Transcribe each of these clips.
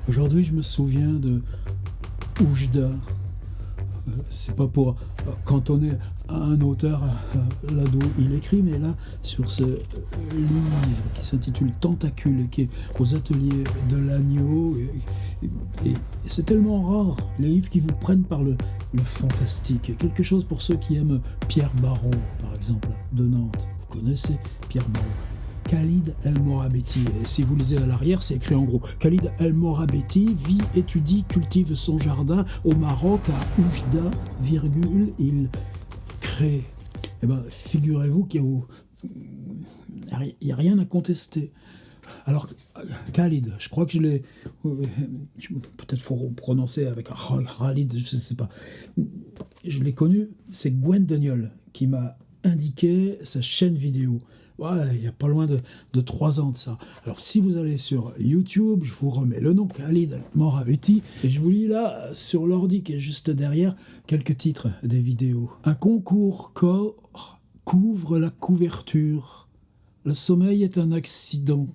Aujourd'hui, je me souviens de Oujda. C'est pas pour cantonner un auteur là d'où il écrit, mais là, sur ce livre qui s'intitule Tentacule, qui est aux ateliers de l'Agneau. Et c'est tellement rare, les livres qui vous prennent par le fantastique. Quelque chose pour ceux qui aiment Pierre Barreau, par exemple, de Nantes. Vous connaissez Pierre Barreau. Khalid El Morabiti. Et si vous lisez à l'arrière, c'est écrit en gros. Khalid El Morabiti vit, étudie, cultive son jardin au Maroc, à Oujda, virgule, il crée. Eh bien, figurez-vous qu'il n'y a rien à contester. Alors, Khalid, je crois que je l'ai... Peut-être faut prononcer avec Khalid, je ne sais pas. Je l'ai connu, c'est Gwen Deniol qui m'a indiqué sa chaîne vidéo. Ouais, il n'y a pas loin de 3 ans de ça. Alors, si vous allez sur YouTube, je vous remets le nom, Khalid Morabiti, et je vous lis là, sur l'ordi qui est juste derrière, quelques titres des vidéos. Un concours corps couvre la couverture. Le sommeil est un accident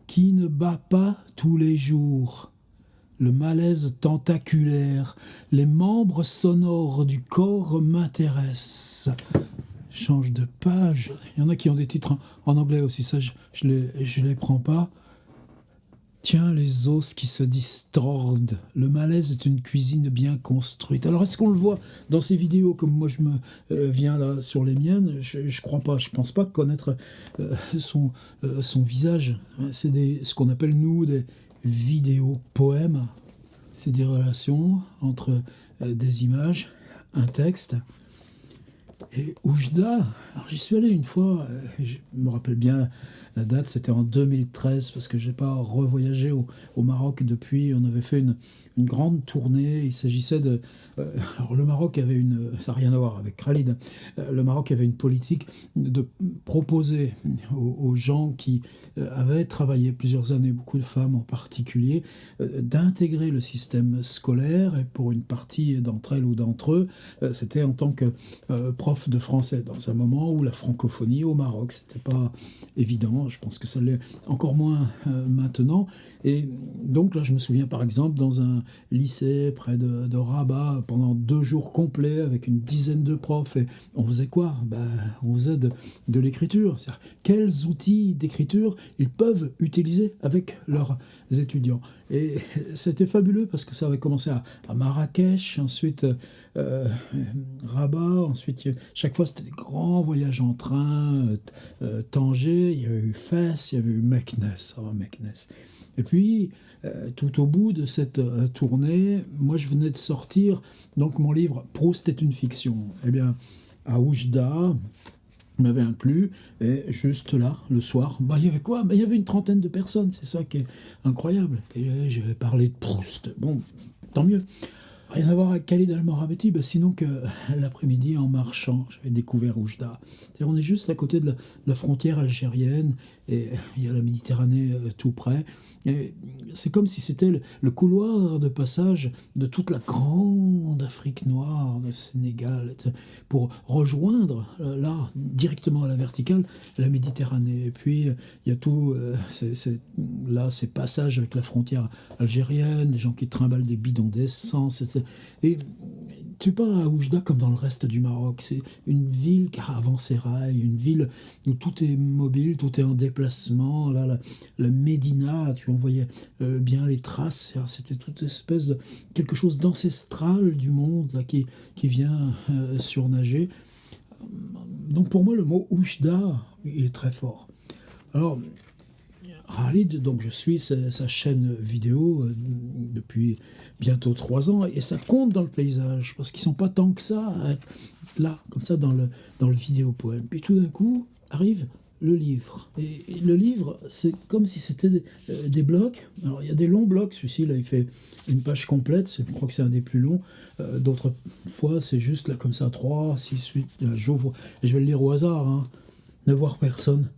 qui ne bat pas tous les jours. Le malaise tentaculaire, les membres sonores du corps m'intéressent. Change de page. Il y en a qui ont des titres en anglais aussi, ça je les prends pas. Tiens, les os qui se distordent. Le malaise est une cuisine bien construite. Alors, est-ce qu'on le voit dans ces vidéos comme moi je me viens là sur les miennes? Je crois pas. Je pense pas connaître son visage. C'est ce qu'on appelle, nous, des vidéos poèmes. C'est des relations entre des images, un texte. Et Oujda, alors j'y suis allé une fois, je me rappelle bien la date, c'était en 2013, parce que je n'ai pas revoyagé au Maroc depuis. On avait fait une grande tournée. Il s'agissait de... alors le Maroc avait ça n'a rien à voir avec Khalid. Le Maroc avait une politique de proposer aux gens qui avaient travaillé plusieurs années, beaucoup de femmes en particulier, d'intégrer le système scolaire. Et pour une partie d'entre elles ou d'entre eux, c'était en tant que prof de français, dans un moment où la francophonie au Maroc, c'était pas évident. Je pense que ça l'est encore moins maintenant. Et donc là, je me souviens par exemple dans un lycée près de Rabat, pendant 2 jours complets avec une dizaine de profs. Et on faisait quoi? On faisait de l'écriture. C'est-à-dire, quels outils d'écriture ils peuvent utiliser avec leurs étudiants. Et c'était fabuleux parce que ça avait commencé à Marrakech, ensuite Rabat, ensuite chaque fois c'était des grands voyages en train, Tanger, il y avait eu Fès, il y avait eu Meknès. Et puis, tout au bout de cette tournée, moi je venais de sortir donc mon livre « Proust est une fiction ». Eh bien, à Oujda, je m'avais inclus, et juste là, le soir, il y avait quoi? Il y avait une 30aine de personnes, c'est ça qui est incroyable. Et j'avais parlé de Proust. Bon, tant mieux. Rien à voir avec Khalid El Morabiti, sinon que l'après-midi, en marchant, j'avais découvert Oujda. On est juste à côté de la frontière algérienne, et il y a la Méditerranée tout près. Et c'est comme si c'était le couloir de passage de toute la grande Afrique noire, le Sénégal, pour rejoindre, là, directement à la verticale, la Méditerranée. Et puis, il y a tout, là, ces passages avec la frontière algérienne, des gens qui trimballent des bidons d'essence, etc. Et tu pas à Oujda comme dans le reste du Maroc. C'est une ville caravansérail, une ville où tout est mobile, tout est en déplacement. Là, la Médina, tu en voyais bien les traces. C'était toute espèce de quelque chose d'ancestral du monde là, qui vient surnager. Donc pour moi, le mot Oujda, il est très fort. Alors, Khalid, donc je suis sa chaîne vidéo depuis bientôt 3 ans, et ça compte dans le paysage, parce qu'ils ne sont pas tant que ça à être là, comme ça, dans le vidéo-poème. Puis tout d'un coup, arrive le livre. Et le livre, c'est comme si c'était des blocs. Alors, il y a des longs blocs, celui-ci, là, il fait une page complète, je crois que c'est un des plus longs. D'autres fois, c'est juste, là, comme ça, 3, 6, 8, j'ouvre, et je vais le lire au hasard, hein. Ne voir personne.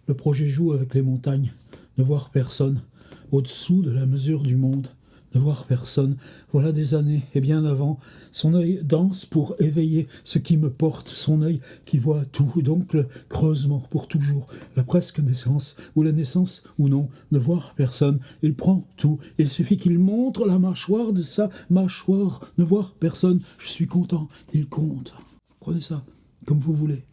Le projet joue avec les montagnes. Ne voir personne, au-dessous de la mesure du monde, ne voir personne. Voilà des années, et bien avant, son œil danse pour éveiller ce qui me porte, son œil qui voit tout, donc le creusement pour toujours, la presque naissance, ou la naissance ou non, ne voir personne. Il prend tout, il suffit qu'il montre la mâchoire de sa mâchoire, ne voir personne. Je suis content, il compte. Prenez ça, comme vous voulez.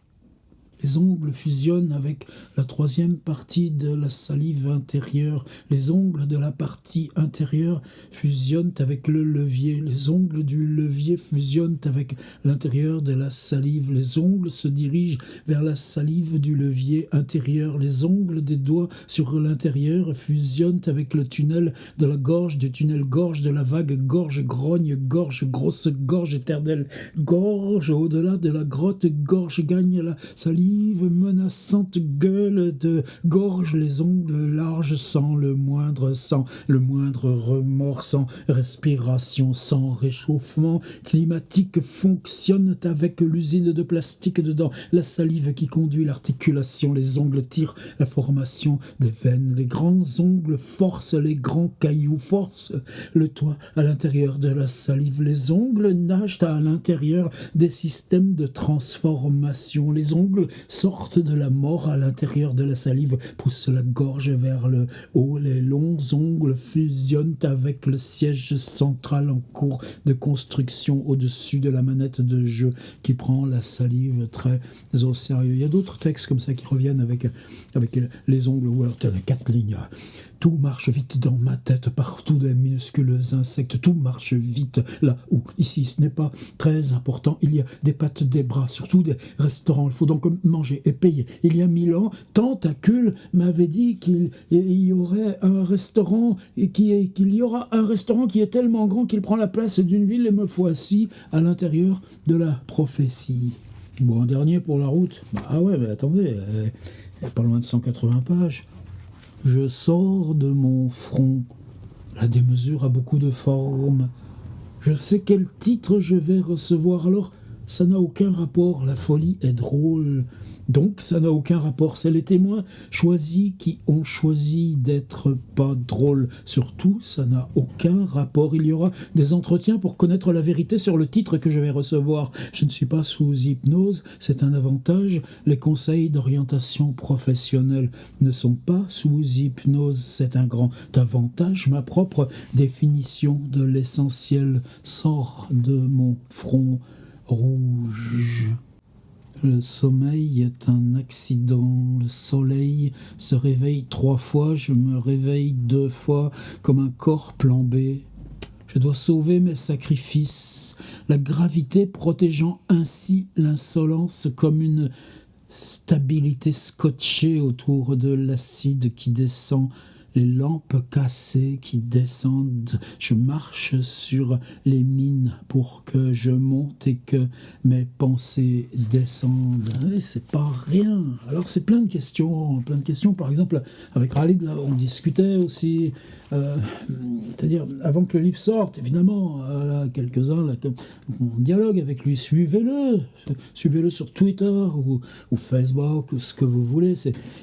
Les ongles fusionnent avec la troisième partie de la salive intérieure. Les ongles de la partie intérieure fusionnent avec le levier. Les ongles du levier fusionnent avec l'intérieur de la salive. Les ongles se dirigent vers la salive du levier intérieur. Les ongles des doigts sur l'intérieur fusionnent avec le tunnel de la gorge, du tunnel gorge de la vague gorge, grogne, gorge, grosse gorge éternelle. Gorge, au-delà de la grotte, gorge gagne la salive. Menaçante gueule de gorge, les ongles larges sans le moindre remords, sans respiration, sans réchauffement climatique, fonctionnent avec l'usine de plastique dedans. La salive qui conduit l'articulation, les ongles tirent la formation des veines, les grands ongles forcent les grands cailloux, forcent le toit à l'intérieur de la salive. Les ongles nagent à l'intérieur des systèmes de transformation. Les ongles sortent de la mort à l'intérieur de la salive, poussent la gorge vers le haut. Les longs ongles fusionnent avec le siège central en cours de construction au-dessus de la manette de jeu qui prend la salive très au sérieux. Il y a d'autres textes comme ça qui reviennent avec les ongles, ou alors tu as 4 lignes. Tout marche vite dans ma tête, partout des minuscules insectes, tout marche vite là où, ici, ce n'est pas très important. Il y a des pattes, des bras, surtout des restaurants. Il faut donc manger et payer. Il y a 1000 ans, Tentacule m'avait dit qu'il y aurait un restaurant et qu'il y aura un restaurant qui est tellement grand qu'il prend la place d'une ville, et me voici à l'intérieur de la prophétie. Bon, un dernier pour la route. Ah ouais, mais attendez, il n'y a pas loin de 180 pages. Je sors de mon front. La démesure a beaucoup de formes. Je sais quel titre je vais recevoir, alors ça n'a aucun rapport. La folie est drôle, donc ça n'a aucun rapport. C'est les témoins choisis qui ont choisi d'être pas drôles. Surtout, ça n'a aucun rapport. Il y aura des entretiens pour connaître la vérité sur le titre que je vais recevoir. Je ne suis pas sous hypnose, c'est un avantage. Les conseils d'orientation professionnelle ne sont pas sous hypnose, c'est un grand avantage. Ma propre définition de l'essentiel sort de mon front rouge. Le sommeil est un accident. Le soleil se réveille 3 fois, je me réveille 2 fois comme un corps plombé. Je dois sauver mes sacrifices, la gravité protégeant ainsi l'insolence comme une stabilité scotchée autour de l'acide qui descend. Les lampes cassées qui descendent, je marche sur les mines pour que je monte et que mes pensées descendent. Et c'est pas rien. Alors c'est plein de questions. Par exemple, avec Khalid, là, on discutait aussi. C'est-à-dire, avant que le livre sorte, évidemment, quelques-uns, là, on dialogue avec lui, suivez-le sur Twitter ou Facebook, ou ce que vous voulez,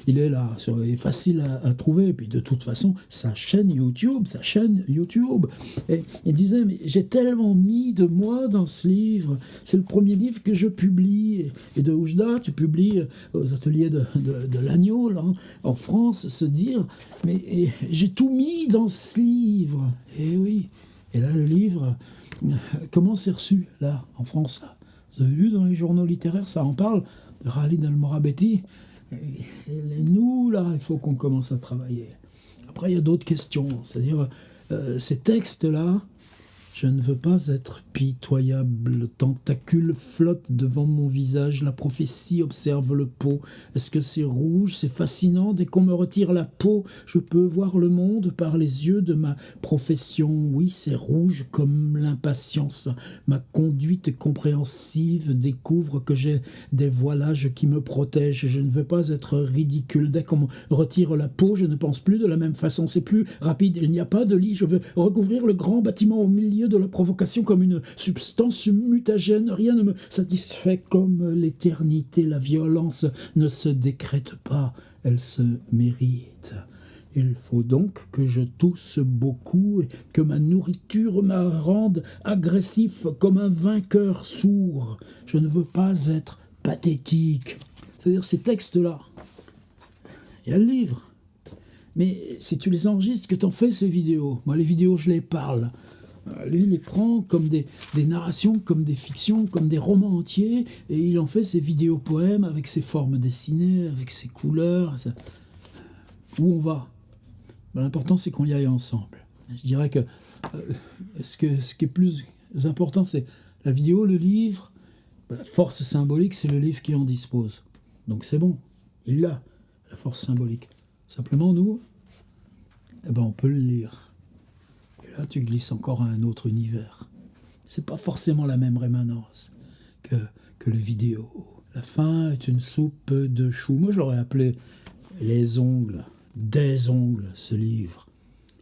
il est là, il est facile à trouver, et puis de toute façon, sa chaîne YouTube, et il disait, mais j'ai tellement mis de moi dans ce livre, c'est le premier livre que je publie, et de Oujda, tu publies aux ateliers de l'Agneau, là, en France, se dire, mais j'ai tout mis dans ce livre. Et oui. Et là, le livre, comment c'est reçu, là, en France, là? Vous avez lu dans les journaux littéraires, ça en parle, de Khalid El-Morabeti. Et nous, là, il faut qu'on commence à travailler. Après, il y a d'autres questions. C'est-à-dire, ces textes-là, je ne veux pas être pitoyable. Le tentacule flotte devant mon visage. La prophétie observe le pot. Est-ce que c'est rouge? C'est fascinant. Dès qu'on me retire la peau, je peux voir le monde par les yeux de ma profession. Oui, c'est rouge comme l'impatience. Ma conduite compréhensive découvre que j'ai des voilages qui me protègent. Je ne veux pas être ridicule. Dès qu'on me retire la peau, je ne pense plus de la même façon. C'est plus rapide. Il n'y a pas de lit. Je veux recouvrir le grand bâtiment au milieu de la provocation comme une substance mutagène. Rien ne me satisfait comme l'éternité. La violence ne se décrète pas, elle se mérite. Il faut donc que je tousse beaucoup et que ma nourriture me rende agressif comme un vainqueur sourd. Je ne veux pas être pathétique. C'est-à-dire ces textes-là. Il y a le livre. Mais si tu les enregistres, que t'en fais ces vidéos. Moi, les vidéos, je les parle. Lui, il les prend comme des narrations, comme des fictions, comme des romans entiers, et il en fait ses vidéos-poèmes avec ses formes dessinées, avec ses couleurs. Ça. Où on va? L'important, c'est qu'on y aille ensemble. Je dirais que ce qui est plus important, c'est la vidéo, le livre. La force symbolique, c'est le livre qui en dispose. Donc c'est bon, il l'a, la force symbolique. Simplement, nous, on peut le lire. Et là, tu glisses encore à un autre univers. C'est pas forcément la même rémanence que les vidéos. La fin est une soupe de choux. Moi, j'aurais appelé les ongles, des ongles, ce livre.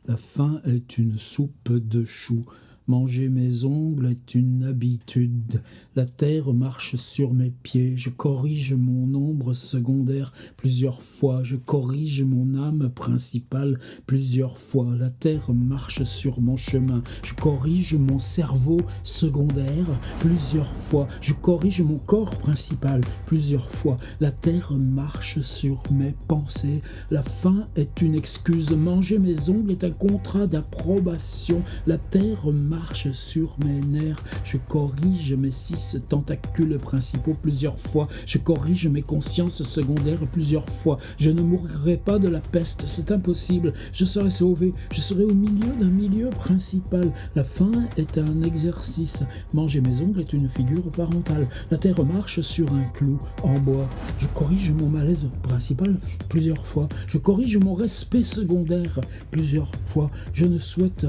La fin est une soupe de choux. Manger mes ongles est une habitude. La terre marche sur mes pieds. Je corrige mon ombre secondaire plusieurs fois. Je corrige mon âme principale plusieurs fois. La terre marche sur mon chemin. Je corrige mon cerveau secondaire plusieurs fois. Je corrige mon corps principal plusieurs fois. La terre marche sur mes pensées. La fin est une excuse. Manger mes ongles est un contrat d'approbation. La terre marche sur mes nerfs, je corrige mes 6 tentacules principaux plusieurs fois, je corrige mes consciences secondaires plusieurs fois, je ne mourrai pas de la peste, c'est impossible, je serai sauvé, je serai au milieu d'un milieu principal, la fin est un exercice, manger mes ongles est une figure parentale, la terre marche sur un clou en bois, je corrige mon malaise principal plusieurs fois, je corrige mon respect secondaire plusieurs fois, je me souhaite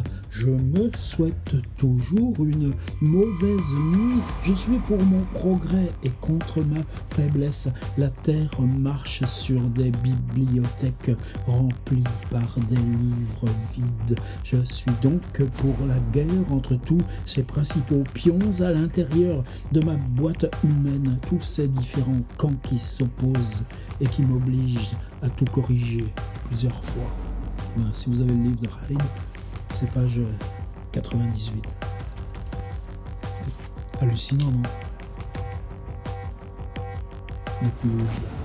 toujours une mauvaise nuit. Je suis pour mon progrès et contre ma faiblesse. La terre marche sur des bibliothèques remplies par des livres vides. Je suis donc pour la guerre entre tous ces principaux pions à l'intérieur de ma boîte humaine, tous ces différents camps qui s'opposent et qui m'obligent à tout corriger plusieurs fois. Si vous avez le livre de Khalid, c'est page 98. Hallucinant, non? Depuis où je